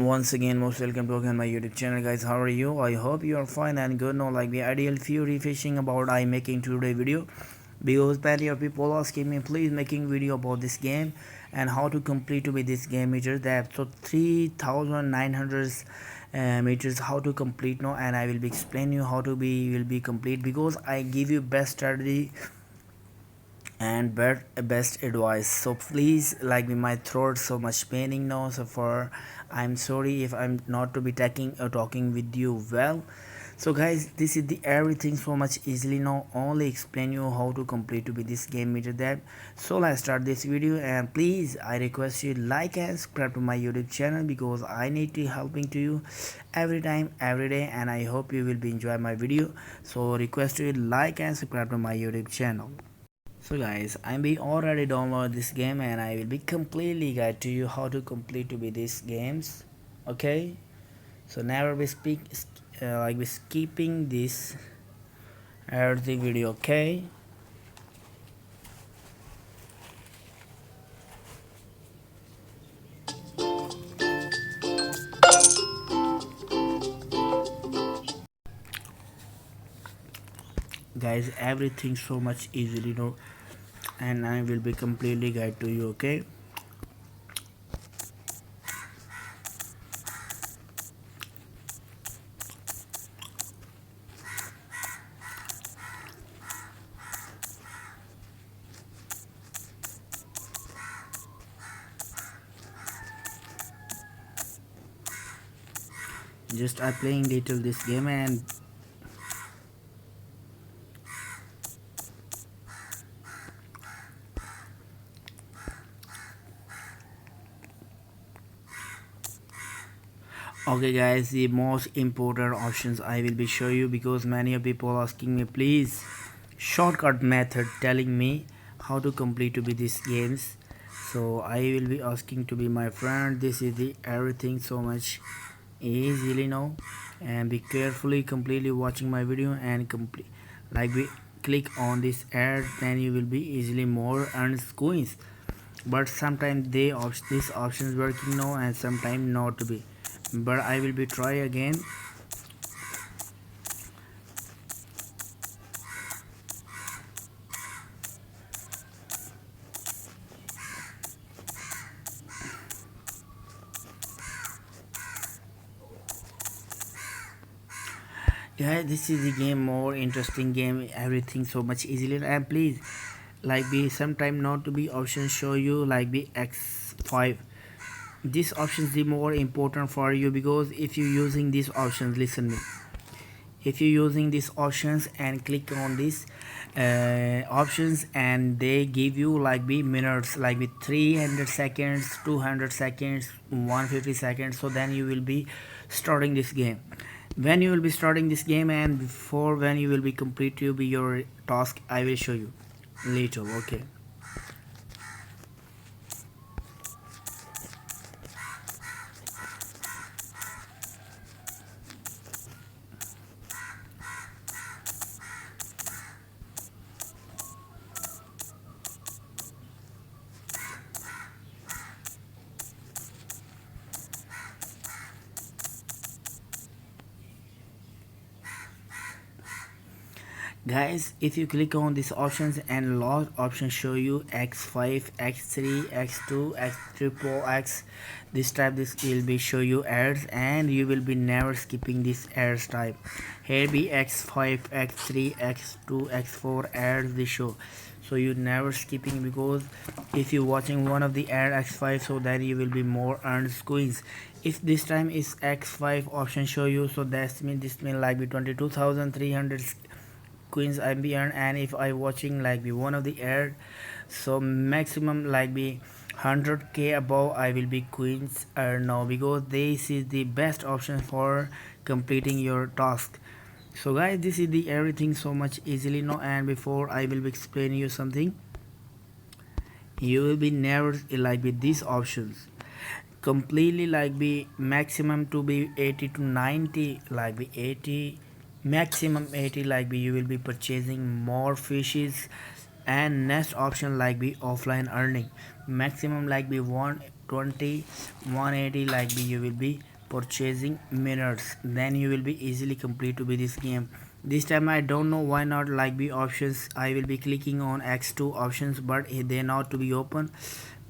everyone, once again most welcome to again my YouTube channel. Guys, how are you? I hope you are fine and good. Now like the ideal fury fishing about I making today video, because plenty of people asking me please making video about this game and how to complete with this game meter depth. So 3900 meters how to complete now, and I will be explain you how to be will be complete, because I give you best strategy and best advice. So please, like with my throat so much paining now, so for I'm sorry if I'm not to be talking with you well. So guys, this is the everything so much easily now, only explain you how to complete to be this game meter that. So let's start this video, and please I request you like and subscribe to my YouTube channel, because I need to helping to you every time every day, and I hope you will be enjoy my video. So request you like and subscribe to my YouTube channel. So guys, I be already download this game, and I will be completely guide to you how to complete to be these games. Okay, so never be like be skipping this the video. Okay, guys, everything so much easily know, and I will be completely guide to you. Okay, just I playing little this game, and okay guys, the most important options I will be show you, because many of people asking me please shortcut method telling me how to complete to be these games. So I will be asking to be my friend, this is the everything so much easily now, and be carefully completely watching my video and complete like we click on this ad, then you will be easily more earn coins. But sometimes this options working now, and sometimes not to be, but I will be try again. Yeah, this is the game more interesting game, everything so much easily. And please like be sometime not to be options show you like be x5, this option is the more important for you, because if you using these options, listen me, if you using these options and click on these options, and they give you like be minutes, like with 300 seconds, 200 seconds, 150 seconds, so then you will be starting this game. When you will be starting this game, and before when you will be complete to be your task, I will show you later. Okay, guys, if you click on these options, and lot options show you x5, x3, x2, x triple x, this type, this will be show you ads, and you will be never skipping this ads type. Here be x5, x3, x2, x4 ads they show, so you never skipping, because if you watching one of the ad x5, so then you will be more earned coins. If this time is x5 option show you, so that's mean this mean like be 22,300 queens I be earn. And if I watching like be one of the air, so maximum like be 100k above I will be queens earn now, because this is the best option for completing your task. So guys, this is the everything so much easily now, and before I will be explaining you something, you will be never like with these options completely like be maximum to be 80 to 90, like be 80, maximum 80, like be you will be purchasing more fishes. And next option like be offline earning, maximum like be 120, 180, like be you will be purchasing minutes, then you will be easily complete to be this game. This time I don't know why not like be options. I will be clicking on x2 options, but they not to be open.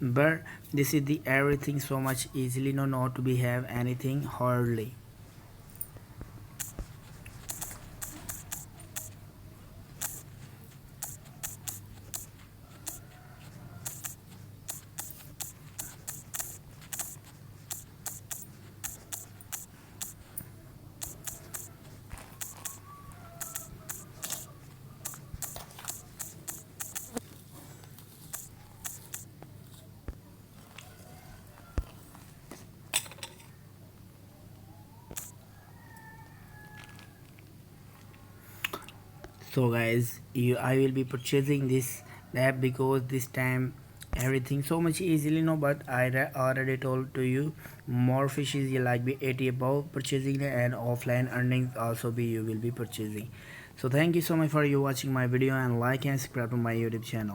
But this is the everything so much easily, no not to be have anything hardly. So guys, I will be purchasing this app because this time everything so much easily, no, but I already told to you more fishes you like be 80 above purchasing and offline earnings also be you will be purchasing. So thank you so much for you watching my video, and like and subscribe to my YouTube channel.